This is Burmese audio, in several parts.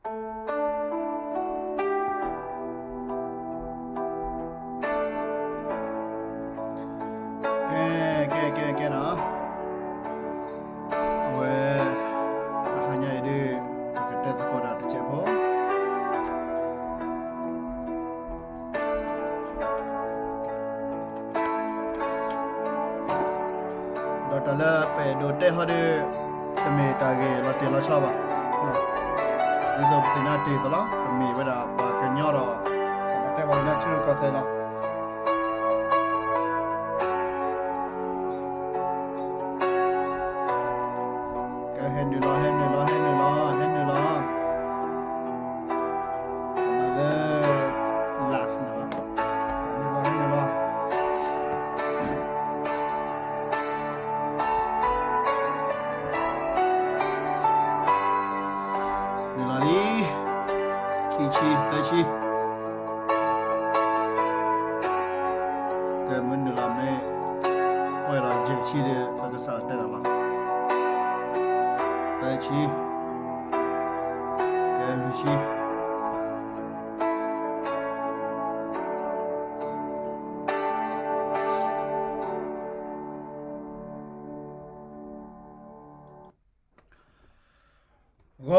ကဲနော်ဝဲဟာညာရည်ကတက်စကောတာတစ်ချက်ပေါ့ဒေါ်တလာပဲဒိုတဲဟဒတမေတာကေလော်တီလော်ချပါဒီတော့စနာတီသလားတမေဝဲတာပါကညောတော့တဲ့ဘာညာချူကဆဲလား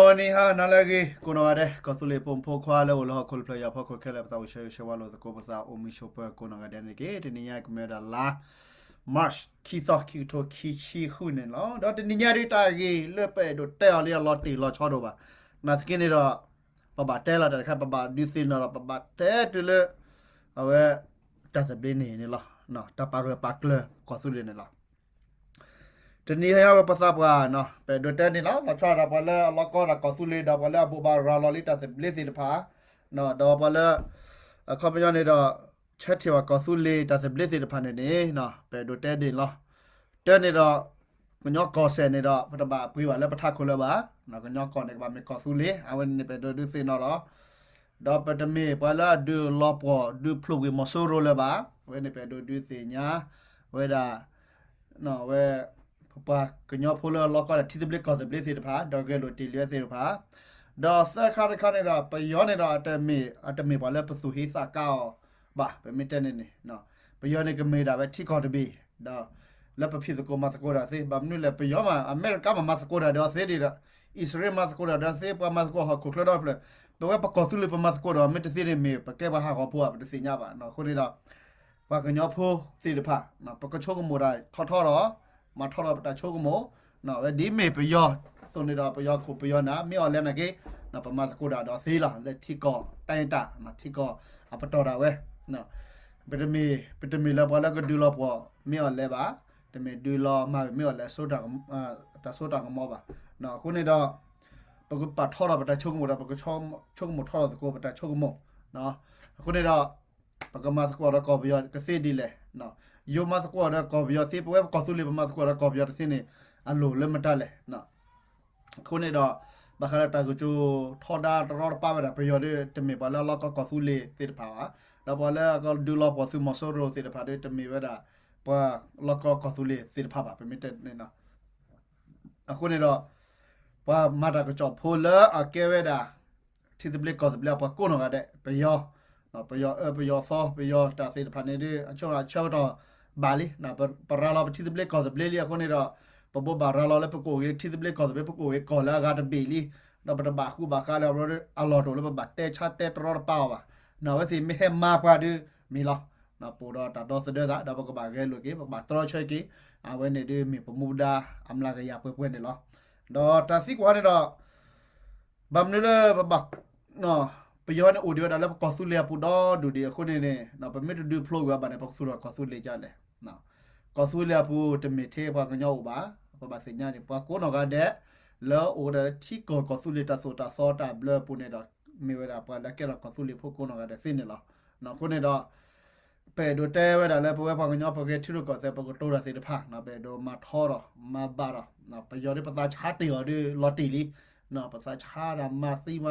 ဂေါ်နီဟာနာလကေကိုနော်ရဲကောဆူလေပုံဖိုခွာလောလောခုလပလယာဖခုခဲလက်ပတောရှေရှဝါလောစကိုပစာအိုမီရှိုပကိုနော်ဒန်ကေတနိယာကမဲဒါလာမတ်ခီသောခီတိုခီချီခုနေလောတော့တနိညာရီတာကေလွတ်ပဲတို့တဲအော်လီလော်တီလော်ချောတော့ပါနာစကင်းနေတော့ပပတဲလာတဲ့ခါပပဒီစင်နော်ပပတဲတူလေအဝဲတတ်စပင်းနေလောနော်တပါရပါကလကောဆူလေနေလောတနည်းရပစပ်ကနော်ပဲဒတဲနေနော်ချောတာပါလေလောကောတာကောဆူလေဒါပါလေဘူဘာရာလော်လီတာစဘလစ်စီတဖာနော်တော့ပါလေခေါပညနေတော့ချက်ချေကောဆူလေတာစဘလစ်စီတဖာနေနေနော်ပဲဒတဲနေလောတဲနေတော့ကညောကောဆယ်နေတော့ပထမပြေးပါလေပထခုလပါနော်ကညောကောနေကပါမေကောဆူလေအဝင်နေပဲဒစီနော်တော့ပတမေပါလာဒူလောပေါ်ဒူဖလူဝေမဆိုရိုလပါဝဲနေပဲဒူစီညာဝဲဒါနော်ဝဲပါကညောဖိုလောလောကတီတဘလကောတဘလစီတဖာဒေါ်ကဲလိုတီလျက်စီတဖာဒေါ်ဆက်ခါခါနေတာပယောနေတာအတမေပါလဲပစုဟိစာကောဘာပမီတနေနေနော်ပယောနေကမေတာပဲထိခေါ်တဘီဒေါ်လက်ပဖြစ်စကိုမစကိုတာစေဘာမနုလဲပယောမှာအမေရိကမှာမစကိုတာဒေါ်စေဒီတာဣသရေမစကိုတာဒေါ်စေပမစကိုဟာခုခလတော့ဖလဲတော့ပကောဆူလပမစကိုတော့မေတစီနေမေပကဲဘာဟာခေါ်ဖို့ပတစီညာပါနော်ခုနေတာဘာကညောဖိုစီတဖာနော်ပကချိုကမိုတာထောတော့မထော်တော့တာချိုကမောနော်ဒီမေပယောစုံနေတော့ပယောခုပယောနာမြော်လဲနကေနော်ပမစကိုတာတော့သေးလာလက်ထိကောတိုင်တာနော်ထိကောအပတော်တာဝဲနော်ပတမီလာပါလာကဒူလာပေါ်မြော်လဲပါတမေဒူလာမမြော်လဲဆိုတာတာဆိုတာကမောပါနော်ခုနေတော့ပကပတ်ထော်တော့တာချိုကမောတာပကချိုကမောထော်တော့ကိုပတာချိုကမောနော်ခုနေတော့ပကမစကိုတော့ကောပယောကစေဒီလဲနော်ယောမစကွာရကောဘီယစီပွဲကောဆူလီပမစကွာရကောဘီယစင်းနေအလိုလမတလဲနော်ခုနေတော့ဘခရတာကိုချိုထော်ဒါတော်ပါပါပယော်တမေပါလာကောကောဆူလီစေတပါတော့ပါလာကောဒူလောပဆူမဆိုရိုစေတပါတမေဝဒါပါလောကောဆူလီစေတပါပါပမီတက်နေနော်အခုနေတော့ပါမတာကချောဖိုလာအကဲဝဒါတီတဘလကောတဘလပါကိုနော်ကတဲ့ပယောနော်ပယောဖောပယောတာစေတပါနေတဲ့အချောတော့ဘာလီနာပရာလာပတိတဘလကောတဘလီအခုနေတော့ပပဘာရာလာလပကိုရတိတဘလကောတဘပကိုရကောလာဂါတဘီလီနော်ပတဘာခုဘာခါလာရအလော်တော်လပဘတ်တဲချတ်တဲတော်ပါဝါနော်ဝစီမေဟမာပါဒူမီလာနော်ပူတော့တာတော့စတဲ့ဒါပကဘာဂဲလိုကေပဘာတော်ချေကေအဝဲနေဒီမီပမူဒါအမလာကရပွဲနေလောတော့တာစီကွာနေတော့ဘမ်နေလပဘနော်ပယောနေအိုဒီယိုဒါလကောဆူလီပူတော့ဒူဒီခုနေနေနော်ပမီဒူဖလိုကဘာနေပဆူရကောဆူလီကြလဲနော်ကောဆူလီပူတမီသေးပါကညောပါပစညာနေပကိုနော်ကတဲ့လောအိုဒါချီကောဆူလီတာဆိုတာစောတာဘလပူနေတော့မေဝရာပါလကဲကောဆူလီဖို့ကိုနော်ကတဲ့စင်းနေလောနော်ခုနေတော့ပဲဒိုတဲဝဲဒါလဲပွဲပါကညောပကေထီရကောဆက်ပကတိုရာစီတဖာနော်ပဲဒိုမထောရမဘာရနော်ပယောဒီပစာချာတီရောဒီလော်တီလီနော်ပစာချာရာမစီမ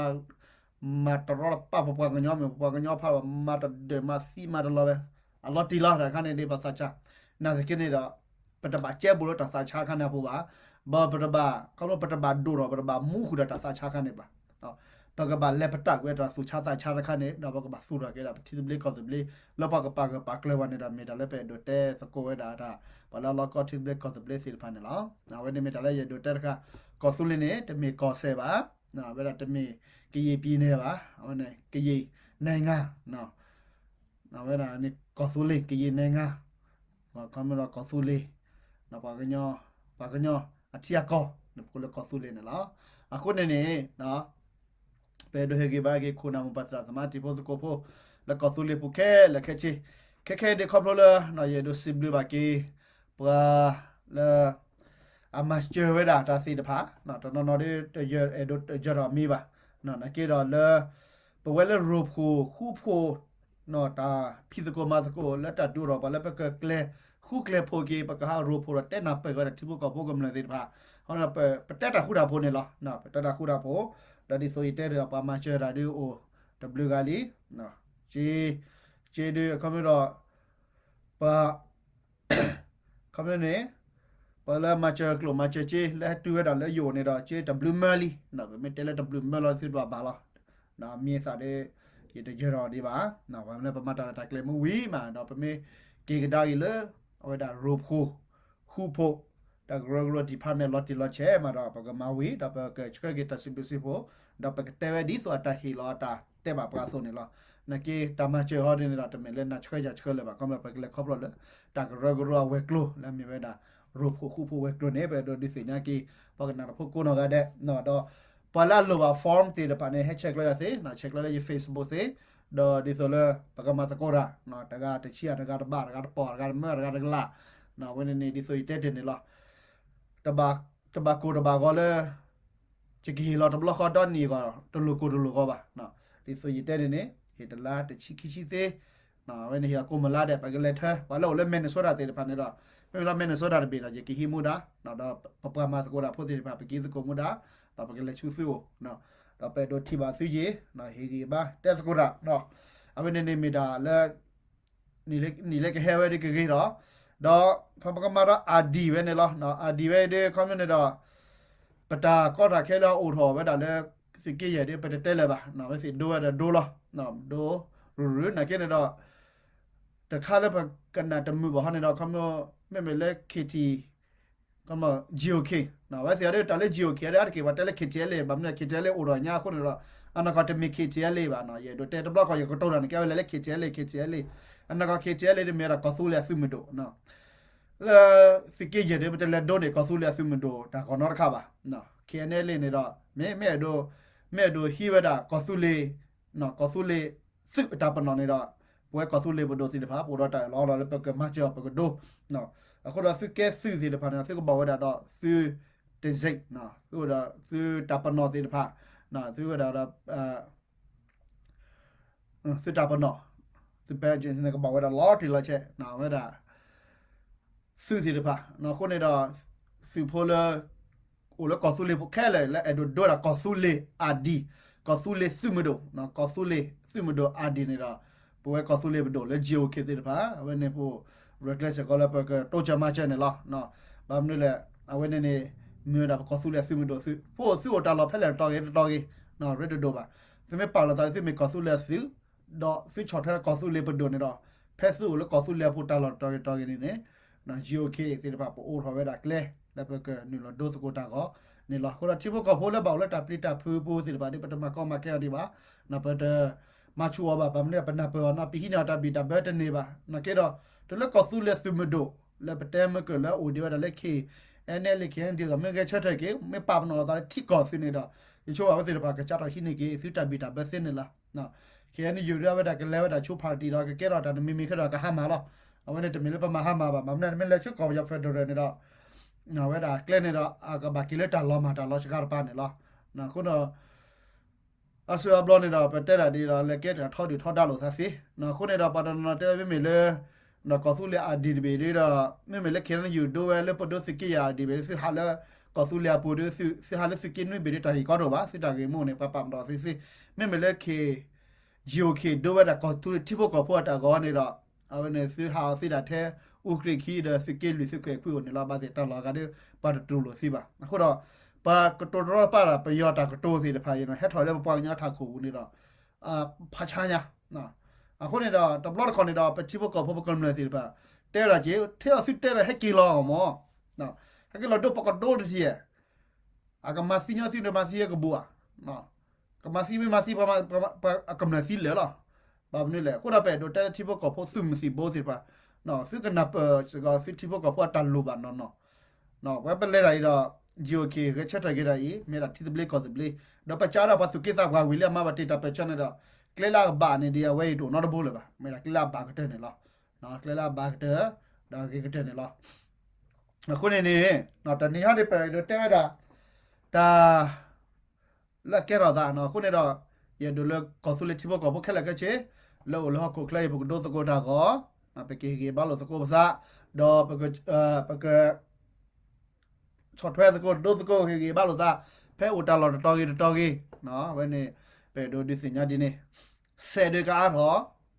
တရပပကညောမပကညောဖာမတဒမစီမတလောပဲအလော်တီလာခါနေဒီပစာချာနာစကင်းနေတော့ပတဘာကျဲဘူးလို့တဆာချာခါနေဖို့ပါဘာပတဘာကောပတဘာဒူရောပတဘာမူခုတာတဆာချာခါနေပါနော် ปากบาเล็บตักเวลาสุชาติชาติคันนี้เราปากบาสุระเกล้าที่เบลก็จะเบลแล้วปากเลยวันนี้เราไม่ได้เล็บดูเตะสกูเวดาถ้าพอเราก็ที่เบลก็จะเบลสิลพันธ์แล้วนะวันนี้ไม่ได้เลยดูเตะค่ะก็สุลินี่จะมีก็เสบะนะเวลาจะมีกี่ปีเนี่ยบะวันนี้กี่ในงาเนาะนะเวลานี่ก็สุลิกี่ในงาก็คำว่าก็สุลินะปากกันยออาทิตย์ก็นะพวกเราก็สุลินี่แล้วအခုနေနေနော်ပေဒိုဟေဂီဘာဂီခုနာမပတ်ရာသမာတီပိုစကိုဖိုလကဆူလီပူခဲလခဲချီခဲဒီခေါပလိုလာနော်ယေဒိုစီဘလဘာကီပရာလာအမတ်ချေဝဒါတာစီတဖာနော်တော်နော်ဒီရအေဒိုဂျရာမီပါနော်နကေတော့လပဝဲလရူခုဖိုနော်တာဖီစကိုမာစကိုလက်တတူတော့ဘာလဲပကကလေခုကလေဖိုကီပကဟာရူဖိုရတဲ့နာပဲကတိဘကပိုကမလဲဒီတဖာဟောနပတက်တာခုတာဖိုနေလားနော်ပတက်တာခုတာဖိုဒါဒီဆိုရတဲ့ပါမချေရာဒီအို W ကလီနော်ဂျေဒီကမရောပါကမနေပါလာမချေကလိုမချေချေလက်တူရတာလက်ယိုနေတော့ဂျေ W မလီနော်မတဲလက် W မလောစစ်တော့ပါလားနော်မြေစားတဲ့ဒီတကြရောဒီပါနော်ဘာလဲပမတာတက်လေမဝီမှာတော့ပမေကေကဒါရီလေဟိုဒါရိုဖိုခုဖိုဒါဂရဂရဒီပါမယ်လော်တီလော်ချဲမှာတော့ပကမဝီဒါပကချကဂေတစီပစီဖိုဒါပကတဲဝဒီဆိုတာဟီလောတာတဲပါပါဆိုနေလောနကေတမချေဟောဒီနေတာတမဲလဲနချခွဲချခွဲလဲပါကမပကလဲခေါပလောဒါဂရဂရဝဲကလိုလဲမြေဝဲဒါရိုဖိုခုဖိုဝဲကလိုနေပဲတော့ဒီစညာကီပကနာဖိုကိုနောကတဲ့နော်တော့ပလာလိုပါ form တေတပါနေ check လိုက်ရစေနော် check လိုက်ရ Facebook စေတော့ဒီဆိုလဲပကမစကောရာနော်တကတချီတကတပါတကတပေါ်တကမဲတကတကလာနော်ဝင်းနေဒီဆိုရတဲ့နေလားတဘာကိုတဘာကလည်းချကီလောတဘလခဒန်နီကတလူကိုပါနော်ဒီဆိုရတဲ့နေဟေတလာတချီခီချီသေးနော်ဝင်းနေရကိုမလာတဲ့ပကလက်ထားဘာလို့လဲမင်းဆိုတာတဲ့ဖာနေတော့မင်းလာမင်းဆိုတာတဲ့ချကီဟီမူဒါနော်တော့ပပမစကောရာဖို့တဲ့ပကီစကိုမူဒါတော့ပကလက်ချူဆူနော်တော့ပဲတော့ထိပါဆူရေနော်ဟေဒီပါတက်စကောရာနော်အမနေနေမီဒါလဲနီလေကဟဲဝဲဒီကေတော့တော့ဖပကမာရာအာဒီပဲနေလားနော်အာဒီပဲဒီကွန်မြူနတီတော့ပတာကောတာခဲလောအိုထော်ပဲဒါလဲစီကေရတဲ့ပတက်လဲပါနော်ပဲစီဒိုရဒိုလားနော်ဒိုရူနကေနေတော့တခါလဲပကနာတမှုဘာနေတော့ခမေမဲလဲခီတီကမဂျီအိုကေနော်ပဲစီရတဲ့တလဲဂျီအိုကေရတဲ့ကေဘာတလဲခီတီလဲဘာမလဲခီတီလဲအိုတော့ညာခုနေတော့အနာကတမီခီတီလဲပါနော်ရေဒိုတဲတဘလခရကတော့နော်ကေလဲခီတီလဲအနာကခီတီလဲမေရာကဆူလဲဆူမတိုနော်လာစကေရတဲ့ပတလက်ဒိုနေကဆူလဲဆူမတိုဒါကောနော်တခါပါနော်ခေနဲလေးနေတော့မဲဒိုဟီဝဒါကဆူလေနော်ကဆူလေစစ်တာပနော်နေတော့ပွဲကဆူလေဘဒိုစီတဖာပိုတော့တိုင်လော်လည်းပကမချောပကဒိုနော်အခုတော့စကဲဆူစီတဖာနော်စကဘောဝဒါတော့ဆူတေစိတ်နော်သူတော့ဆူတာပနော်စီတဖာနော်သူကတော့စစ်တာပနော်သူပဲကျင်းနေကဘောဝဒါလော်တီလာချက်နော်ဝဒါဆူစီတဖာနော်ခုနေတော့ဆူဖိုလာโอ้แล้วก็สุเลพแค่เลยแล้วไอ้โดดก็สุเลอาดีก็สุเลซึมโดเนาะก็สุเลซึมโดอาดีเนี่ยတော့ป่วยก็สุเลบโดแล้วจิโอเคติตะพาเว้นเนี่ยพวก reckless ก็แล้วก็โตจามาเชเนี่ยล่ะเนาะบามนี่แหละเอาเว้นเนี่ยมื้อดาก็สุเลซึมโดซึพวกซึโอตาลอแพแล้วตอเกเนาะ red โดบ่ซึไม่ปาละตาซึไม่ก็สุเลซึดอซึช็อตแท้ก็สุเลบโดเนี่ยတော့แพซึแล้วก็สุเลพวกตาลอตอเกนี่เนี่ยเนาะ GOK ติตะพาโอทอเวดาแกลแล้วก็นี่ละโดสโกตาก็นี่ละคนที่พวกก็โพลแล้วบอกแล้วตาปลิตาพูปูสิบาทนี่ปฐมก็มาแค่ดีบ่นะปะมาชัวบ่บำเนี่ยปะนะปะนะปีหินาตาบิตาเบตนี่บ่นะเกดตแล้วก็สุเลสุมโดแล้วปะเตมก็แล้วโอดีว่าแล้วเคเอเนลเคอันดีก็ไม่ก็ชัดๆเกไม่ปาบนอตาที่ก็สินี่ดอชัวว่าสิบาก็จัดหินี่เกสุตาบิตาเบสินี่ละนะเคอันนี้อยู่ด้วยว่าก็แล้วว่าชูพาร์ตี้ดก็เกดตามีก็ก็หามาละเอาไว้เนี่ยจะมีแล้วปะมาหามาบ่มันไม่แล้วชูก็ยาเฟดอร์นี่ดနော်ဝဲတာကလစ်နေတော့ကဘာကီလက်တာလောမှာတာလောချကာပါနေလားနော်ခုတော့အဆူအဘလောနေတော့ပတက်တာဒီတော့လက်ကက်ထောက်တာလို့ဆက်စီနော်ခုနေတော့ပါတနတဲမိလေနော်ကောဆူလေအဒီဘေဒီတော့မိလေခဲနယူဒိုဝဲလေပဒိုစကီယာဒီဘေစီဟာလေကောဆူလေပိုဒိုစီဟာလေစကီနွေဘေဒီတာဟီကောတော့ပါစစ်တာကေမို့နေပပမ်တော့စီမိလေခေဂျီယိုခေဒိုဝဲတာကောတူတိဖို့ကောဖို့တာကောနေတော့အဝနေစီဟာစီတာထဲဥကရိခိဒစကေလူစကေခွေနေလာပါတဲ့တလာကတဲ့ပါတူလို့စီပါအခုတော့ ปากระโตรป้าละไปยอดตากระโตสิพายนะเฮ็ดถอยแล้วปอยญาทาคูนี่ดอกพาชาญะนะคนนี่ดอกตบลอดคนนี่ดอกไปชิบกอพบกันเลยสิป่ะเตระเจเที่ยวสิเตระให้กิโลหมอนะให้กิโลดูปกโดทีก็มาซีเนาะซีเนาะมาซีก็บัวนะก็มาซีไม่มาซีประมาณกำเนิดซีเหลือหรอแบบนี้แหละคนเราไปดูแต่ชิบกอพบซึมสิโบสิป่ะเนาะซึ่งก็นับก็สิชิบกอพบตันรูปอ่ะเนาะว่าเป็นอะไรดอก GOK ก็ชัดๆกันได้เมื่อที่ตะเบลก็ตะเบลดอกปัจจัยเราภาษาเกี่ยวกับวิลเลียมมาบัติตาปัจจัยเนี่ยเคลล่าบาเนี่ยเดียวไว้ดูนอร์บูเลยป่ะเมื่อเคลล่าบาก็เท่านี้ละเนาะเคลล่าบาก็เท่าดอกก็เท่านี้ละคนนี้เนาะตอนนี้ฮะได้ไปดูแต่ละละแกเราได้เนาะคนนี้เราอย่าดูเลยก็สุดเลยที่พวกก็พวกแค่ละก็เช่แล้วเราก็เคลย์พวกโดสโกดาก็ไปเกี่ยวกับบ้านเราสโกภาษาดอกไปก็ช็อตแพ้สกุลดูสกุลเกี่ยวกับบ้านเราซะแพ้อุตาลอดตอกีเนาะวันนี้ไปดูดิสิญญาดีนี่เสด็จก็อาร์หอ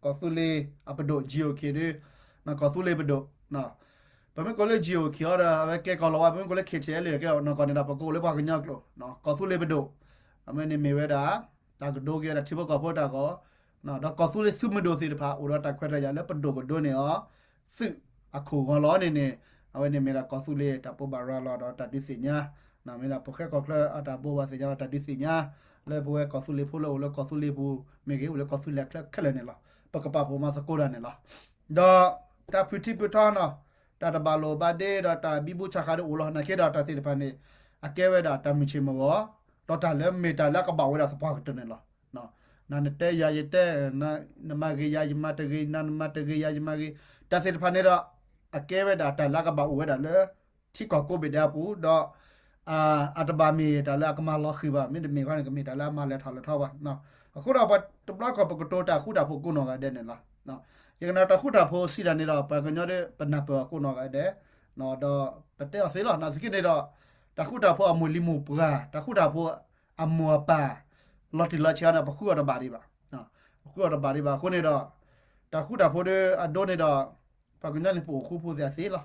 ก็สุเลอปโดจิโอเคด้วยนะก็สุเลปโดเนาะเป็นไม่ก็เลยจิโอเคอ่ะไปแกก็รอว่าเป็นก็เลยเคลียร์เลยแกเนาะก็เนี่ยปะกูเลยปะกันยักษ์เนาะก็สุเลปโดอเมนี่มีเวดาตากโดเกะที่พวกก็พอตาก็เนาะดอกก็สุเลซุมโดสิพาอุรตะแควดยาแล้วปโดก็โดเนี่ยอ๋อซึ่งอะคูก็ล้อเนี่ยเอาไว้ในเมลากอสุเลตาปูบารอดตัดดิสิญญานาเมลาโปแค่ก็เคลอาตาปูบาสิญญาตัดดิสิญญาเลยปูกอสุเลพูโลแล้วกอสุเลปูเมเกอุเลกอสุเลแค่เนี่ยละปกปะปูมาสกุลเนี่ยละดอตาพุทธิพุทธานะตาตบาโลบาเดดตาบิบูชาคาดอุลนะเคดตาสิพันนี่อเกเวดตามิชิมวะดอตาเลเมตาละกบาเวดสปากันเนี่ยละเนาะนั่นเตยายเตนมาเกยายมาตะเกยนันมาตะเกยายมาเกตาสิพันนี่ละအကဲဝဲတာတလာကဘာဝဲတာလေချိကောကိုဘီဒါပူတော့အတဘာမီတလာကမလောခိဘာမင်းမေခွန်းကမီတလာမလဲထော်လဲထော်ပါနော်အခုတော့တဘလကပကတိုတာခုတာဖို့ကုနောကတဲ့နေလားနော်ယကနာတခုတာဖို့စီရနေတော့ပကညောတဲ့ပနပကုနောကတဲ့နော်တော့ပတဲ့ဆေးလောနော်စကိနေတော့တခုတာဖို့အမူလီမူပရာတခုတာဖို့အမောပါလော်တီလာချာနာပခုရတာဘာဒီပါနော်ပခုရတာဘာဒီပါခုနေတော့တခုတာဖို့တဲ့အဒိုနေတော့ปากนั้นปูคู่ผู้เสียสีละ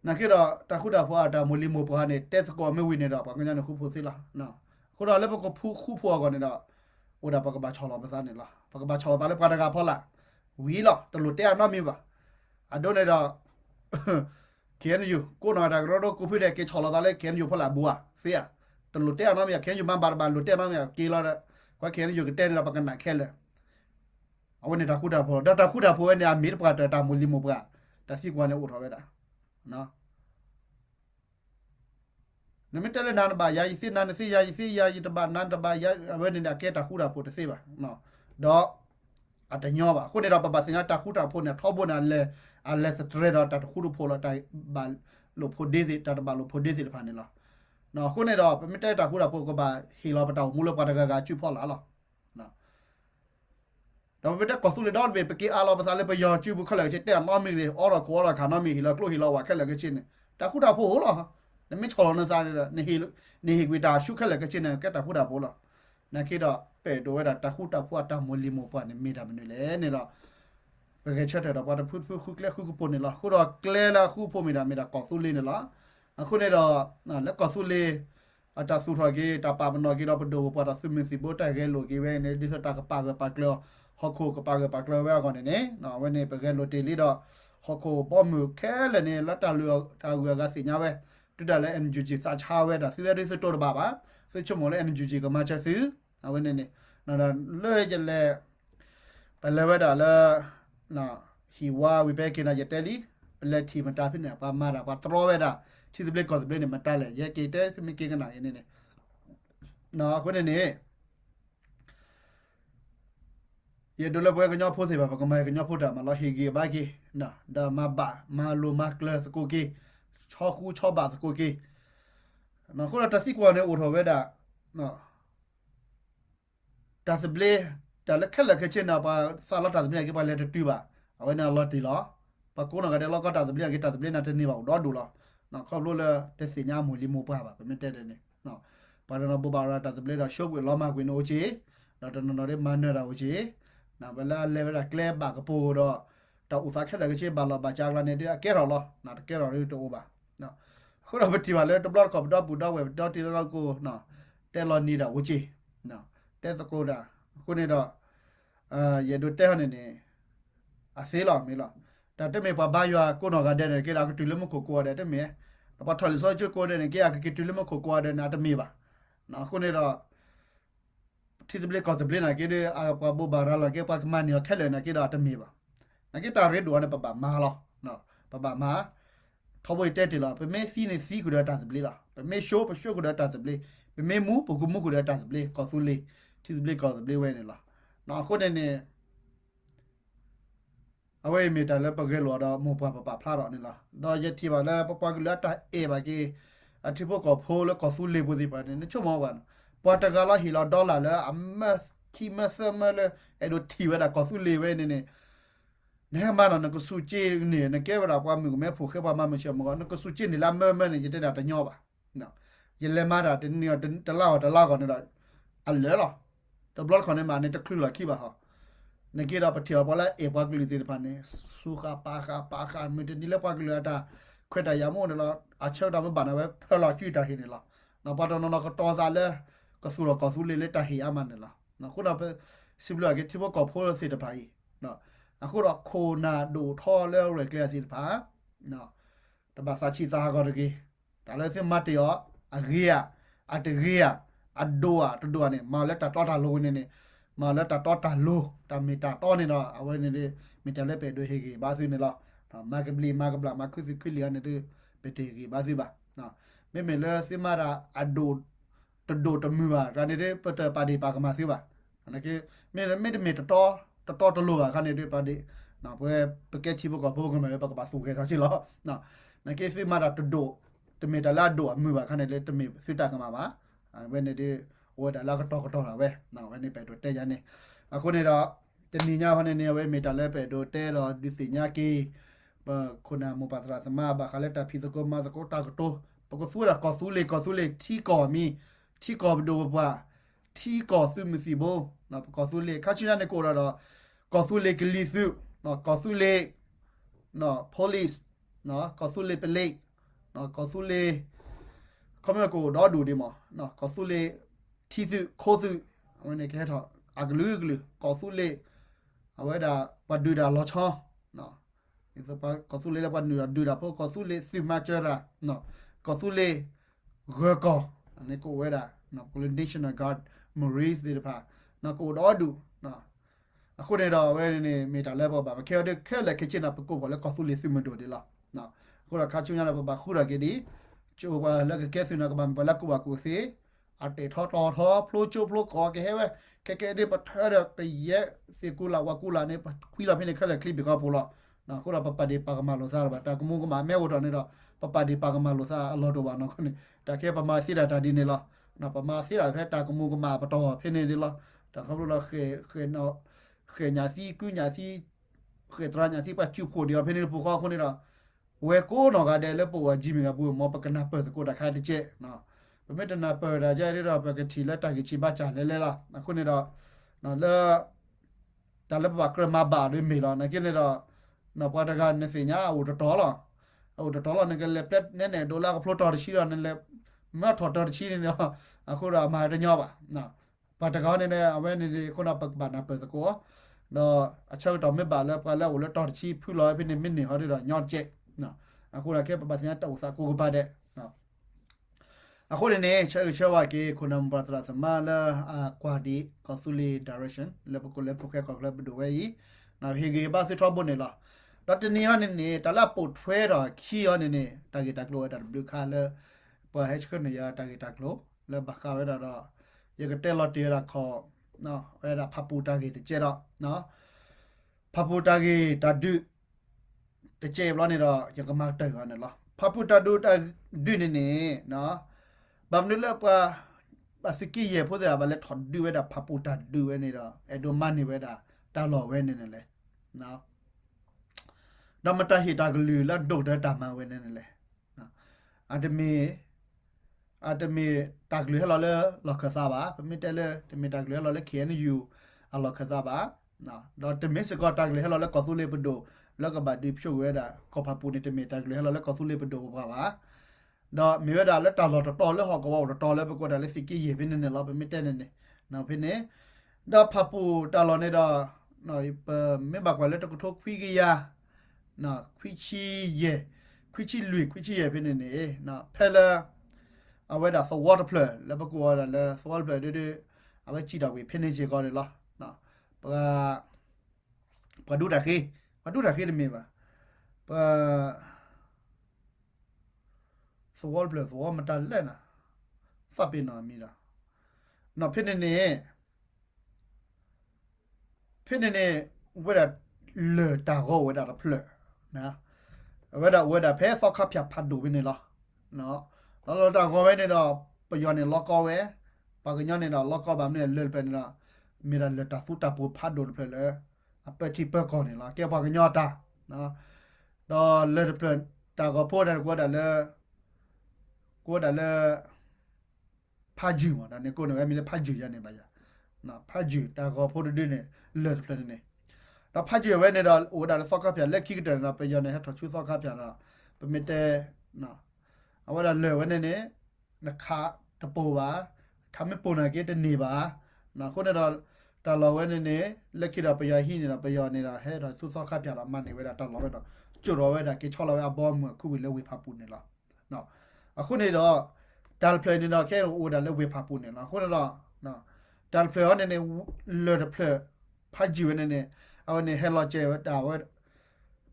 นั่นคือเราตาคู่ดาวพอตามูลิโมปะเนี่ยเตสกอไม่วินเนี่ยดอกปากนั้นคู่ผู้สีละนะคู่เราแล้วปากผู้คู่พัวก่อนเนี่ยดอกโอ้ดาปากบาชอลภาษาเนี่ยละปากบาชอลตาเลยปากกาพอละวีละตลุเตะน้ามีบ่อะโดเนี่ยดอกเขียนอยู่กูน่ะดากเรากูพูดได้เกชอลตาเลยเขียนอยู่พอละบัวเสียตลุเตะน้ามีเขียนอยู่บ้านบาลุเตะน้ามีกีละก็เขียนอยู่กับเตะเนี่ยปากกันหนักแค่เลยเอาวันนี้ตาคู่ดาวพอตาคู่ดาวพอเนี่ยมีดปากตามูลิโมปะตาสิกว่าเนี่ยอุทเอาไว้ดาเนาะนมิตเลนานบายายิสินานสิยายิสิยายิตบานานตบายาเวนิดาเกตาคู่ดาวพอตะสิบะเนาะดอกอะตะญอบ่คนเนี่ยปะสัญญาตาคู่ดาวพอเนี่ยทอบบ่นั่นแลอะเลสเตรดตาคู่ดพอละตาบาโลพอเดซิตาบาโลพอเดซิพานี่ล่ะเนาะคนเนี่ยดอกมิตตาคู่ดาวพอก็บาฮีลอปะตามูลปะตะกะจุพอละล่ะเราไปได้กอสุเลดอนเวไปกีอาเราภาษาเลยไปยอจูบุขลังเช็ดเตี้ยน้อมีเลยออร์กัวอร์ขาน้อมีฮิลากลัวฮิลาว่าแค่ละก็ชินแต่คู่ดาวโผล่หรอนั่นไม่ชอลนั่นซาเนี่ยนี่ฮิกวิดาชุแค่ละก็ชินเนี่ยแค่แต่คู่ดาวโผล่นั่นคิดว่าไปดูว่าแต่คู่ดาวพวกตามูลิโมปะเนี่ยมีดามันอยู่แล้วเนี่ยเราไปแค่เช็ดเราพอจะพูดคู่เกล้คู่ปนเนี่ยเราคู่เราเกล้ละคู่พวกมีดากอสุเลเนี่ยละคู่เนี่ยเราแล้วกอสุเลอาจจะสุดท้ายกีตาปามันนอกีเราไปดูพอจะซึมสิบแต่เกลโลกีเวเนี่ยดิสตากปากเกลือฮอกโคกับปากเกลือไว้ก่อนเนี่ยเนาะวันนี้ไปเกลโลตีลีดอฮอกโคป้อมือแค่เลยเนี่ยแล้วตาเรือก็สิญญาเว้ตุดาเลย NGG สาชาเว้แต่ซื้อได้สุดตัวบ้าปะซื้อชั่วโมงเลย NGG ก็มาจะซื้อเอาวันนี้เนี่ยนั่นเลยจะเลยไปเลยเว้แต่เลยเนาะฮิวาวิเปกินอาจจะเตลีไปเลยทีมันตาพิษเนี่ยปามาดาปาตรอเว้แต่ที่จะเบลกก่อนจะเบลเนี่ยมันตาเลยแยกเกตได้ซึ่งไม่เก่งกันไหนเนี่ยเนาะคนนี้ये डोले बोय कन्या फोसे बा कमाय कन्या फोटा मा ल हेगे बाकी ना दा मा बा मा लो मा क्लास को के छ खु छ बा को के ना खोला तसी को ने ओठो वे दा ना तसब्ले दा ल खल ख छिन ना बा साला तसब्ले के बा ले टु बा अवे ना ल ति ल बा को ना ga de ल का तसब्ले के तसब्ले ना तनि बा दो दु ल ना खब लो ले ते सिन्या मु लि मु बा बा मे ते ने ना बा ना बो बा ra तसब्ले दा शो को ल मा को नो ची ना त ना रे मान ना चीนะเวลาเลเวลาแกลบากปูดอตาอุตสาหแค่ละก็เชบาลบาจากละเนี่ยแกรอลอนะแกรอริโตบานะ ခုတော့ပတိပါလေတဘလကောပတော့ပူတော့ဝဲတော့တီတော့ကိုနော်တဲလော်နေတာဝချီနော်တဲသကိုတာခုနေတော့ရေဒိုတဲဟနေနေအသေးလော်မီလော်ဒါတက်မေပါဘာရွာကိုနော်ကတဲ့ကေလာကတူလမကိုကိုတဲ့တက်မေတော့ထော်လစောချကိုတဲ့ကေယာကတူလမကိုကိုတဲ့နာတမေပါနော်ခုနေတော့တီတဘလကောတဘလနာကေအပဘဘာရာလာကေပါကမန်ယောခဲလေနာကေတော့တမေပါနာကေတာရဲဒိုနဲ့ပပမာလောနော်ပပမာထော်ဘွေတက်တယ်လားပမေစီနေစီကူရတာတပလီလားပမေရှိုးပရှိုးကူရတာတပလီပမေမူပကူမူကူရတာတပလီကောဆူလီတီတပလီကောတပလီဝဲနေလားနော်ခုနေနေအဝဲမီတာလည်းပကဲလောတော့မပပဖလာတော့နေလားတော့ရတီပါလားပပကူလာတာအေပါကေအတိဖို့ကောဖိုးလည်းကောဆူလီပူစီပါနေချုံမောကန်ပေါ်တကလာဟီလာဒေါ်လာလည်းအမတ်ခီမဆမလည်းအဲ့လိုတီဝဲတာကောဆူလီဝဲနေနေနေမှာတော့ကစုချေနေနကဲဝရပွားမှုမဲဖို့ခဲပါမမရှိမကောနကစုချေနေလာမဲနေတဲ့တာညောပါနော်ရလဲမာတာတနည်းတလောက်ကောနေတော့အလဲလားတဘလခနဲ့မနဲ့တခလူလာခိပါဟာနကေတော့ပတိပေါ်လာအေပွားကလေးတဲ့ဖာနေစုခပါခမတနီလပွားကလေးတာခွတ်တာရမို့နော်အချောက်တော့မပါနဲ့ပဲဖလာကြည့်တာဟင်းနေလားနော်ပါတော့နော်ကတော်စားလဲကဆူတော့ကဆူလေးတာဟီအမန်နေလားနော်ခုတော့စီဘလာကတိဘကောဖိုးလို့စီတပါကြီးနော်အခုတော့ခိုနာဒိုထော်လဲရကလစီပါနော်တဘာစာချီသာကောတကြီးဒါလည်းစမတ်ရောအဂီယာအတဂီယာအဒိုအတဒိုနဲ့မာလက်တာတော်တာလုံးနေမာလက်တာတော်တာလိုတမီတာတော်နေတော့အဝဲနေလေမီတလည်းပဲတွေ့ဟေကြီးဘာစီနေလားမာကဘလီမာကဘလာမာခုစီခွလီရနေတဲ့ပတေကြီးဘာစီပါနော်မေလဲစမရာအဒိုတဒိုတမူပါဒါနေတဲ့ပတပါဒီပါကမာစီပါနကေမေတော်တလို့ခါနေတဲ့ပါဒီနော်ပွဲပကက်ချီဘကဘောကမဲပကပါစုခဲတာစီလောနော်နကေစီမာတာတဒိုတမေတလာဒိုအမှုပါခါနေလေတမေစစ်တာကမှာပါဝဲနေတဲ့ဝဲတာလာကတော့တာပဲနော်ဝဲနေပဲတော့တဲရနေအခုနေတော့တနီညာခါနေဝဲမေတာလဲပဲတော့တဲတော့ဒီစီညာကီခုနမပါတရာသမဘာခလက်တာဖီစကောမာစကောတာကတော့ပကဆူရာကောဆူလေချီကောမီချီကောဘဒိုဘာချီကောဆူမစီဘောနော်ကောဆူလေခါချီရနေကိုတော့ကောဆူလေကလီဆူနော်ကောဆူလေနော် police နော်ကောဆူလေပလိနော်ကောဆူလေခမကိုတော့ဒူဒီမနော်ကောဆူလေတီဆူခိုဆူအဝင်နေခဲတော့အဂလူကောဆူလေအဝဲတာပဒူဒါလောချောနော်ဒီစပါကောဆူလေla ပဒူဒါပိုကောဆူလေစီမချရာနော်ကောဆူလေဂကောအနေကိုဝဲတာနော် National Guard Marines ဒီပါနော်ကိုတော့ဒူနော်အခုနေတော့ဝဲနေမီတာလဲပေါ့ပါခဲတဲ့ခဲလက်ခချင်းနာပကုတ်ပေါ့လဲကောဆူလေးစီမတိုဒီလားနော်ခုရခါချုံရလာပါခုရကေဒီချိုပါလက်ကဲစနာကဘာပလက်ကူပါကူစီအတေထောဖလိုချိုဖလိုကောကေဟဲကဲဒီပထာရပယေစီကူလာဝကူလာနေခွီလာဖိနေခက်လက်ကလစ်ဘကပိုလားနော်ခုရပပဒီပါကမလိုစားပါတာကမှုကမမဲဝတော်နေတော့ပပဒီပါကမလိုစားအလောတော့ပါနော်ခုနေတကဲပမာစီတာတာဒီနေလားနော်ပမာစီတာဖက်တာကမှုကမပတော်ဖိနေဒီလားတာကဘလို့ခဲနော်ခေညာစီကူညာစီခေတရာညာစီပါချူခိုဒီအဖေနေပူခေါခုနေတော့ဝဲကိုတော့ကတဲ့လက်ပေါ်ဂျီမီကပူမောပကနာပတ်ကိုတခါတချက်နော်ပမေတနာပေါ်ဒါကြရတော့ပကတိလက်တကချီပါချလဲလဲလားအခုနေတော့နော်လဲဒါလည်းပါကရမဘာတွေမီလာနကိနေတော့နော်ပေါ်တကနေစညာဟိုတော်လာနေကလက်ပလက်နဲ့ဒေါ်လာကဖလိုတော်ရှိတော့နဲ့လက်မထော်တော်ရှိနေတော့အခုတော့မာတညောပါနော်ပါတကောင်းနေအဝဲနေခုနပကဘာနာပစကောနော်အချောက်တော်မြပါလဲပါလဲဝလတော်ချီဖူလောဖိနေမင်းနေဟောတော့ညော့ကျက်နော်အခုရခဲ့ပပစညာတောက်စာကိုပါတဲ့နော်အခုနေချေဝါကေခုနမပါတရာသမလာကွာဒီကောဆူလီဒါရက်ရှင်လေပကိုလေပခဲကောကလဘဒဝဲီနော်ဟေဂေပါစထောဘနေလားတော့တနေဟနေတလာပုတ်ထွဲတော့ခီရနေတာဂီတက်လို့တာဘလူခါလဲပဟက်ခနေရတာဂီတက်လို့လေဘခါဝဲတော့ရကတဲလော်တီရာခေါ်နော်အဲ့ဒါဖပူတာကြီးတကြတော့နော်ဖပူတာကြီးတဒုတကြဘလောနေတော့ရကမတက်ရနေလားဖပူတာဒုတဒုနေနော်ဘာမလို့လဲပါစကီရဖို့တယ်ဘာလဲထော်ဒုဝဲတာဖပူတာဒုဝဲနေတော့အဲ့ဒိုမန်နေဝဲတာတာလော်ဝဲနေလေနော်နမတဟီတာဂလူလာဒုတာမဝဲနေလေနော်အတမီတကလူဟလာလေလောက်ခစားပါပမီတဲလေတမီတကလူဟလာလေခဲနယူအလောက်ခစားပါနော်တော့တမီစကောတကလူဟလာလေကောဆူလေပဒိုလောက်ကဘာဒီဖြိုဝဲတာကောဖပူနေတမီတကလူဟလာလေကောဆူလေပဒိုပါ đó mi da le ta lo to le ho ko wa to le ko da le si ki ye bin ne lo mi te ne na phin ne da pha pu ta lo ne da no me ba kwa le to ko tho khwi ki ya na khwi chi ye khwi chi lui khwi chi ye phin ne na phe le a we da so water play le ba ko da le so water play de a we chi da we phin ne chi ko de lo na pa du da khi de me ba pa so water play so ma ta le na fa pin na mi da na phin ne phin ne we da le ta go we da play na we da phe so kha phya phat du bi ne lo no lo da go we ne do pa yo ne lo ko we pa ga nyo ne do lo ko ba ne le pe ne do mi da le ta fu ta pu phat du play le a pe ti pe ko ne la ke pa ga nyo ta no do le play ta go po da go da le pha ju ma da ne ko ne mi le pha ju ya ne ba ya na pha ju ta go po de ne le play ne da pha ju we ne do o da so kha phya le ki de na pe yo ne ha tho chu so kha phya na pe mi te na a wa da le we ne na kha ta po ba kha me po na ke de ne ba na ko ne do ta lo we ne le ki da pe ya hi ne da pe yo ne da he da su so kha phya da man ne we da ta lo we da chu ro we da ke chho lo we a bo mu khu we le we pha pu ne la no အခုနေတော့ဒါလ်ဖလနေတော့ခဲအိုဒါလည်းဝေဖာပူနေလားခုနေတော့နော်ဒါလ်ဖလနေနေလော်ဒဖလဖာဂျူနေနေအဝနေဟဲလော်ချေဒါဝ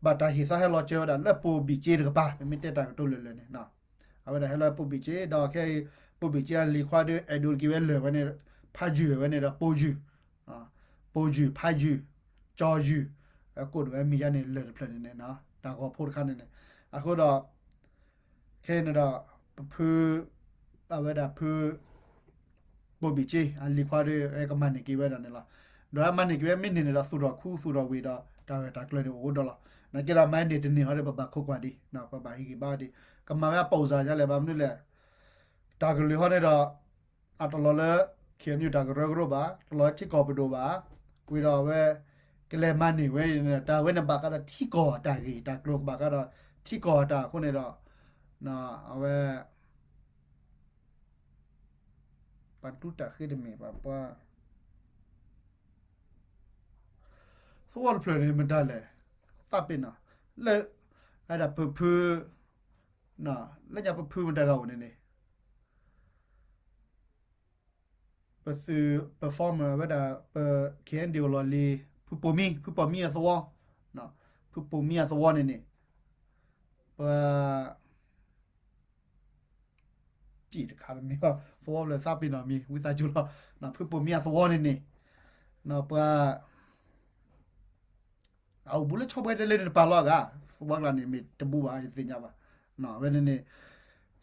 ဘာတာဟီစာဟဲလော်ချေဒါလက်ပူဘီချေတကပါမိတက်တာတိုးလွယ်လွယ်နေနော်အဝဒါဟဲလော်ပူဘီချေတော့ခဲပူဘီချေလီခွာတဲ့အဒူကီဝဲလော်ဝနေဖာဂျူဝနေတော့ပူဂျူပူဂျူဖာဂျူဂျော်ဂျူအခုတော့မီရနေလော်ဒဖလနေနေနော်ဒါကောဖို့ခါနေနေအခုတော့ခဲနေတော့ဖူအဝဒါဖူဘဘီချေအလီခွာတဲ့ကမန်နေကိဝဲတယ်နော်တော့မန်နေကိဝဲမင်းနေတော့ဆူတော့ခူးဆူတော့ဝေတော့တာကလည်းဟိုတော့နာကြလာမန်နေတနေဟောတဲ့ဘဘခုကွာဒီနော်ဘဘဟီကဘာဒီကမမပုံစားကြလဲဘာမလို့လဲတာကလေးဟောတဲ့တော့အတလော်လဲခေမြူတာကရဂရဘာလောချီကောပဒိုဘာဝေတော့ဝဲကလေးမန်နေဝဲတာဝဲနဘာကတာချီကောတာကြီးတာကလောဘာကတော့ချီကောတာခုနေတော့နော်အဝဲပတ်တူတာခိဒမေပါပါဆိုဝ်ပလနေမတလဲတပ်ပင်နော်လဲအဲ့ဒါပူနော်လက်ကြပူမတကောင်းနေနေပစperformer ဝဒါပကန်ဒီလော်လီပူပမီအစဝနော်ပူမီအစဝနေနေပကြည့်တခါမီပါဖော်လဲစပင်းနော်မီဝိစာကျူလောနော်ပူမီအစဝနေနေနော်ပเอาบุลชอบไปเล่นปาลอกอ่ะว่าล่ะนี่มีตะบูอ่ะสิญญาบ่เนาะเว้นนี่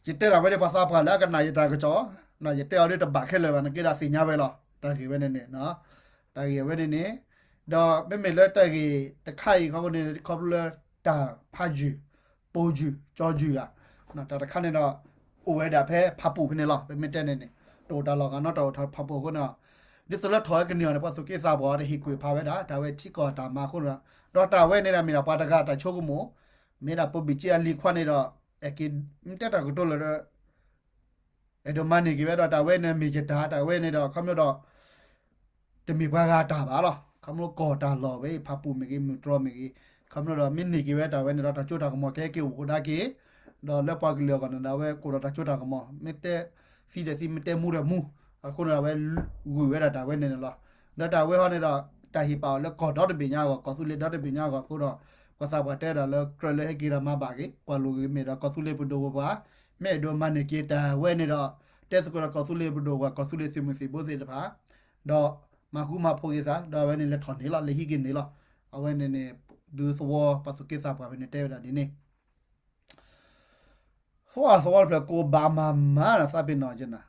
จิตเตระไว้ในภาษาปาแล้วก็นายตากจอเนาะจิตเตเอาได้ตะบะแค่เลยว่านะกิดาสิญญาไว้ล่ะตากีเว้นนี่เนาะตากีเว้นนี่ดอไม่มีเลยตากีตะไข่เขาเนี่ยเขาเลยตาพาจูปูจูจอจูอ่ะเนาะตะคันนี่เนาะโอเวดาแพ้พาปูพี่นี่ล่ะเป็นไม่ได้นี่โตตาลอกอ่ะเนาะตอพาปูก็เนาะดิสละถอยกันเนี่ยนะปะสุกิซาบ่ได้ฮิกุพาไว้ดาเวทิกอตามาคนละတော့တာဝဲနေတာမိတာပါတကတာချိုးကမိုမိတာပုတ်ဘီချီအလီခွနေတော့အကိမတက်တာကတော့လည်းအဲ့တော့မနေကြပဲတော့တာဝဲနေမိချတာဝဲနေတော့ခမတော့တမီဘွားကတာပါလားခမလို့ကောတာလော်ပဲဖပူမကြီးမထရမကြီးခမတော့မင်းနေကြပဲတာဝဲနေတော့တာချိုးတာကမကဲကေဟိုဒါကေတော့လက်ပါကလေးကတော့ဝဲကိုတော့တာချိုးတာကမမတဲ့စီတဲ့စီမတဲ့မှုရမှုအခုတော့ဝဲဝူဝဲတာဝဲနေလားတော့တာဝဲဟောနေတော့တာဟီပါแล้วก็ดอตบิญญาก็สุเลดอตบิญญาก็တော့ก็ซาบะแต่แล้วกรเลให้กีรามาบาเกกว่าลูเมดก็สุเลปโดบ่แม่โดมันเกตาเวนี่တော့แต่สกก็สุเลปโดก็สุเลซิมุสิบ่สิตะดอมาคูมาโพกิซาดอเวนี่ละถอนนี่ละเลฮิกินนี่ละเอาเวนี่ดูสวปัสกิซาปะเวนี่เตวดาดินี่สวสวเปโกบามามาซาปินอจนะ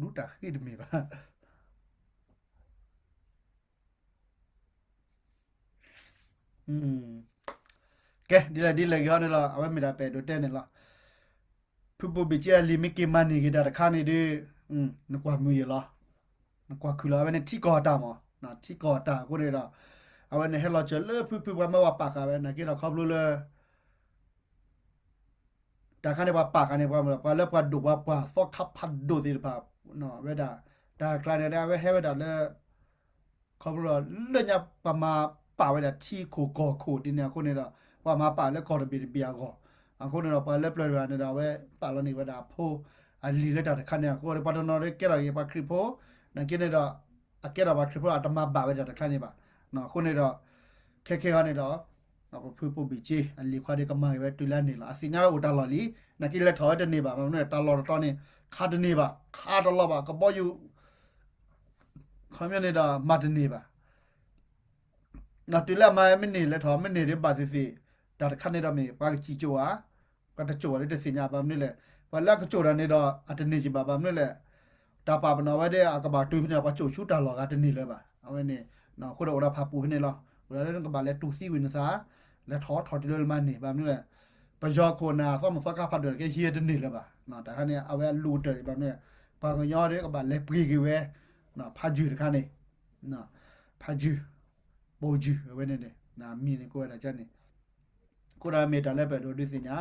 လူတာခိဒမီပါကဲဒီလေကြောနေလားအဝဲမီတာပဲတို့တဲ့နေလားဖူပူဘီချာလီမီကီမနီဂီတာခါနေဒီနကွာမူရလားနကွာခူလာပဲနေတီကောတာမနော်တီကောတာကိုနေတော့ วันนี้เราจะเลิกพูดว่าไม่ว่าปากกันนะกี่เราครอบรู้เลยแต่ข้าในว่าปากกันในว่าเลิกว่าดุว่าฟอกขับพัดดูสิแบบเนาะเวลาแต่กลายได้เว้ให้เวลาเลิกครอบรู้เรื่องจะประมาป่าเวลาที่ขู่ก่อขู่ดินเนี่ยคนนี้เราว่ามาป่าแล้วก่อระเบียบเบียก่ออันคนนี้เราไปเลิกเลยว่าเนี่ยเราเว้ป่าเรานี่เวลาพูอันลีเลยแต่ข้าเนี่ยคนเราปนนอเลยเกี่ยวกับปากคริปโปนั่นกี่เนี่ยเราเกี่ยวกับปากคริปโปอาตมาบ่าเวลาข้าเนี่ยบ่าเนาะคนนี้เราแค่ๆเนี่ยเราเอาพูดบิจีอันลีควาเด็กก็มาเวตุลานี่ละสิญาอุตลอลีนักกีฬาถอยเดนี่บ่มันเนี่ยตลอดตอนนี้คาดนี่บ่คาดตลอดบ่ก็บ่อยู่คอมมิวนิตี้มาดนี่บ่นักตุลามาไม่นี่เลยถอยไม่นี่เดี๋ยวบาสิสิแต่คันนี่เรามีปากจีจัวก็จะจัวเลยสิญาบ่นี่แหละวันแรกก็จัวนี่เราอัตนี่จิบ่บ่นี่แหละตาปาบนเอาไว้ได้ก็บ่ตุเนี่ยบ่จัวชุดตลอดอัตนี่เลยบ่เอาไว้นี่เนาะคนเราพาปูนี่เนาะแล้วนั่นก็บ่แล้วตุซีวินซาและทอดเดินมานี่แบบนี้แหละประยอโคนาซ่อมสักพัดเดือนก็เฮียดนี่แหละป่ะเนาะแต่คันนี้เอาไว้ลูดเลยแบบนี้ปากย่อด้วยก็บาดเล็บปรีกเว้เนาะพาจูคันนี้เนาะพาจูโบจูเว้นี่เนี่ยนะมีนี่กูได้จันนี่กูได้เมตาเล็บไปดูดิสิญา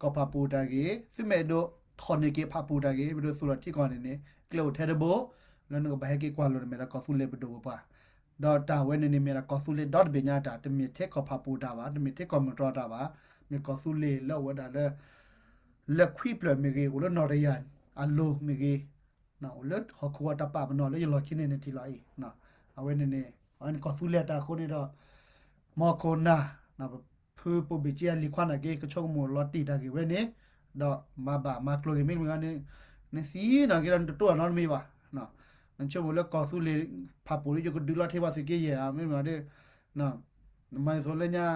ก็พาปูตากีสิเมโดทอนนี่กีพาปูตากีไปดูสุรที่ก่อนนี่เกลียวเทเดโบแล้วนึกไปให้กีกว่าเลยเมตาก็สุเลไปดูป่ะดอตาเวนนี่เมราก็สุเลดอทเบญาตาตมีเทคอพาปูตาว่าตมีเทคอมตรอตาว่ามีก็สุเลแล้วว่าดาเลควิปเลยมีกีอุลนอรยันอัลโลมีกีนะอุลฮอคัวตาปาบนอเลยลอคินนี่ทีไลนะเอาเวนนี่อันก็สุเลตาคนนี่ดอมอโคนานะพูปูบิจิลิควันกีก็ชงมูลอตีตากีเวนี่ดอมาบะมาโคลกิมิงกันนี่สีนะกีรันตัวนอนมีว่ะนะนั่นช่วงแล้วก็สุเลพาปูนี่จะก็ดูแลเทวาสิเกียไม่มาได้นะมันโซเลญ่า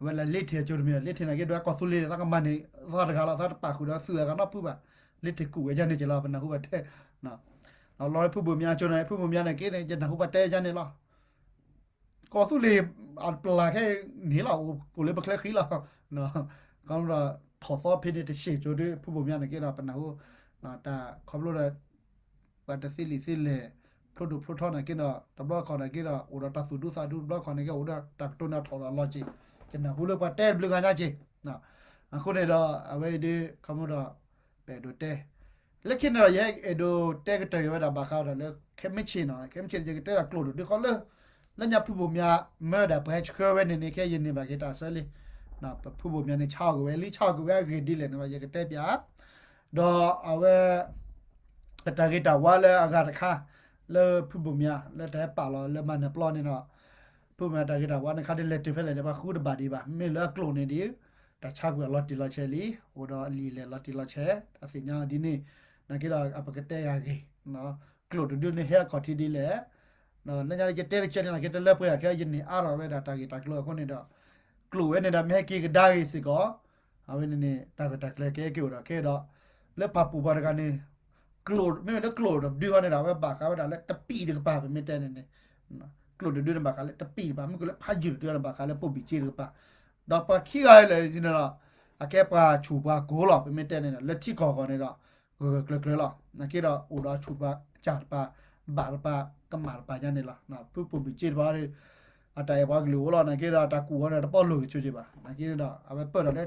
เวลาเล็ดเทียจุดมีเล็ดเทียนะก็ด้วยก็สุเลตั้งมันนี่ซาดกาลาซาดปากคุณเสือกันนอกผู้บ่เล็ดเทกูยันนี่จะลาเป็นนะผู้บ่เทนะเราลอยผู้บ่มีอาจนไหนผู้บ่มีอะไรก็เนี่ยจะนะผู้บ่เทยันนี่ล่ะก็สุเลอันปลาแค่นี่เราปูเลยไปแค่ขี้เราเนาะก็เราถอดซอเพดเชจจุดผู้บ่มีอะไรก็เราเป็นนะผู้นะแต่คำรู้เลยว่าจะสิลิโปรดูโปรทอนนะกินอ่ะตับล้อคอนนะกินอ่ะอุดตัสุดุสาดุบล้อคอนนะกินอุดตักตัวน่ะถอดลอจิจะนะฮู้เลยว่าเต้บลึกกันจ้ะนะอันคนเนี่ยเอาไว้ดิคำว่าเปิดดูเต้แล้วคิดน่ะยังดูเต้ก็เตยว่าดาบาคาแล้วเข้มไม่ชินอ่ะเข้มชินจะเต้ละกลัวดูเขาเลยแล้วเนี่ยผู้บ่มีเมื่อดาไปให้เชื่อไว้นี่แค่ยินนี่บากิตาซะเลยนะผู้บ่มีในชาวก็เวลิชาวก็เวกดีเลยนะว่าจะเต้ปยาดอเอาไว้ก็ตากิตาว่าแล้วอากาศค่ะแล้วผู้บ่มีแล้วแต่ป่าเราแล้วมันปลอนี่เนาะผู้มาตากิตาว่าในคาดิเลติเฟเลยบ่คูดบาดีบ่ไม่เลิกกลัวนี่ดิตาชากลอติลอเชลีโอดอลีเลลอติลอเชตาสิญาดินี่นักกิตาอปกเตยากิเนาะกลัวดูนี่เฮคอทีดีแลเนาะนั่นจะเตะเชนักกิตาเลิกเพื่อแค่ยินนี่อาราเวดาตากิตากลัวคนนี่ดอกลัวเนี่ยดาไม่ให้กิกได้สิก็เอาไว้นี่ตากตากเลเกกิวดอแค่ดอแล้วปาปูบากันนี่กลัวไม่ได้กลัวแบบดูว่าเนี่ยเราแบบบากเขาได้แล้วตะปีเด็กป่าเป็นไม่ได้เนี่ยกลัวดูเนี่ยบากเขาแล้วตะปีป่ามันก็เลยพายุดูเนี่ยบากเขาแล้วปุ๊บบิจิหรือป่าดอกปลาขี้อะไรเลยทีนี้เราอาแค่ปลาชูปลาโกหลอกเป็นไม่ได้เนี่ยแล้วที่ก่อก่อนเนี่ยเราเกลือหรอกนักที่เราอุดาชูปลาจัดปลาบาดปลากำมาปลายันเนี่ยเราปุ๊บบิจิป่าเลยอาแต่ปลากลัวเรานักที่เราตะกัวเนี่ยเราป้อนลูกช่วยจีป่ะนักที่เราเอาไปเปิดเราได้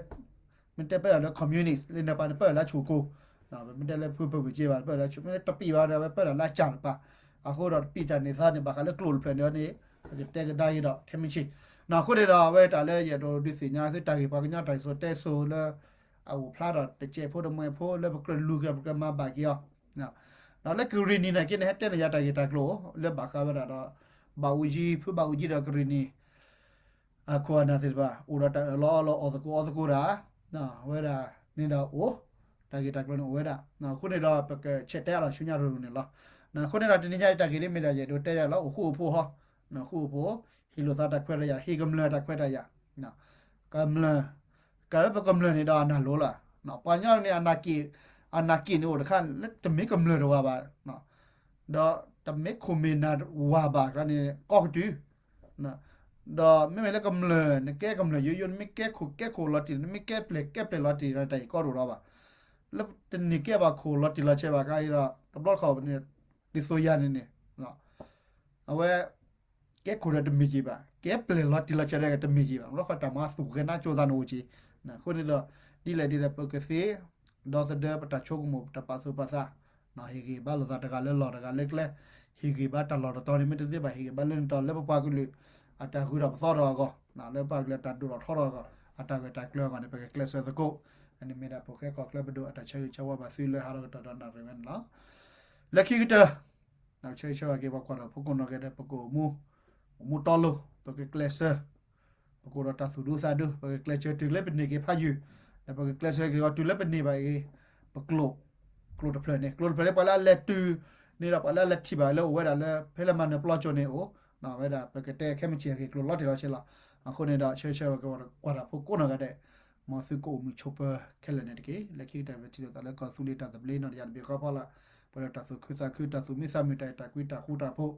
มันจะเปิดเราคอมมิวนิสต์เล่นในป่าเปิดแล้วชูกูไม่ได้เลยพูดไปจีบเปิดแล้วไม่ได้ตะปีว่าเราเปิดแล้วจังป่ะอาโคเราปีจันในท่าเนี่ยบางครั้งเรากลัวเพลินเดี๋ยวนี้จะเตะกันได้ดอกแค่ไม่ใช่นาคนเดียวเว้ยแต่เลยอย่าโดนดิสิญาคือตากีปากญาไตโซเตโซแล้วเอาพลาดแต่เจ็บพูดทำไมพูดแล้วก็ลูกกับมาบากี้อ่ะนะแล้วคือรินีนะกินให้เต้นยาตากีตากลัวแล้วบาคาเวลาเราบาอุจีผู้บาอุจีเราคือรินีควรนะสิบ่าอุระตาล้ออสกูระนะเวลานี่เราโอ้ตากีตากลัวเวลานะคนเดียวแบบเช็ดเตะเราชุนยารุนเนี่ยละนะคนเดียวที่นี่ยาตากีนี่ไม่ได้จะโดนเตะแล้วโอ้คู่ฮะนะคู่ฮิโลซาตะควะยาฮิกัมเลตะควะยานะกัมเลกะระบกัมเลนี่ดานะโลล่ะนะปัญญาเนี่ยอนากินี่โอดคันแล้วตะมิกัมเลดว่าบานะดอตะมิคุมินาว่าบากะนี่ก็ดื้อนะดอไม่แล้วกัมเลนะแก้กัมเลยุนไม่แก้โคลอติไม่แก้เปลลอติอะไรก็รู้ว่าแล้วตะนี่แก้บาโคลอติละเชบากะอีระตะบลอเขาเนี่ยดิโซยานี่นะเอาไว้แกคูระดมิจิบะ ကဲပလလော်တီလာချရကတမီကြီးပါတော့ခတာမဆုကနာချိုဇာနိုချီနာခုနေတော့ဒီလေပကစီဒေါ်စဒပတချိုကမတပါဆူပါစာနော်ဟီဂီဘာလောတာကလည်းလော်တကလည်းကလေဟီဂီဘာတလော်တော်နေမတသေးပါဟီဂီဘာလန်တော်လည်းပါကူလူအတာကူတော့စောတော့ကောနော်လည်းပါကလည်းတတူတော့ထောတော့ကောအတာကတကလောကနေပကကလဆွဲသကိုအနေမီဒါပိုခဲကောကလဘဒိုအတာချေချဝပါစီလေဟာတော့တော်နာရမန်နော်လက်ခိကတနောက်ချေချဝကေဘကောတော့ဖုကုနော်ကတဲ့ပကိုမူတော်လို့ပကကလဆပကိုရတာဆူဒူဆာဒူပကကလချတူလည်းပနေကေဖာယူပကကလဆကေတူလည်းပနေပါကေပကလိုကလိုတဖလနေကလိုတဖလပါလာလက်တူနေတော့ပါလာလက်တီပါလို့ဝဲတာလဲဖဲလမန်နဲ့ပလော့ချောနေ哦နော်ဝဲတာပကတဲ့ခဲမချီကေကလိုလော့တယ်လို့ချက်လာအခုနေတော့ချေကောကွာတာဖုကုနော်ကတဲ့မဆုကိုမူချိုပခဲလနေတကေလက်ခိတဲ့တီတော့လည်းကောဆူလီတာတဘလင်းတော့ရပြီကောပါလာပရတာဆုခစာခတာဆုမိစာမီတိုင်တာကွီတာခူတာဖို့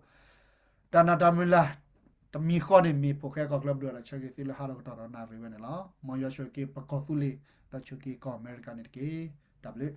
တနာတမလာတမီခေါနေမီပိုခဲကောကလပ်ဒိုလာချက်ကေစီလဟာတော့တော်နာရီဝဲနေလားမော်ရရှိုကေပကောဆူလီတချူကေကောအမေရိကန်နေကေ W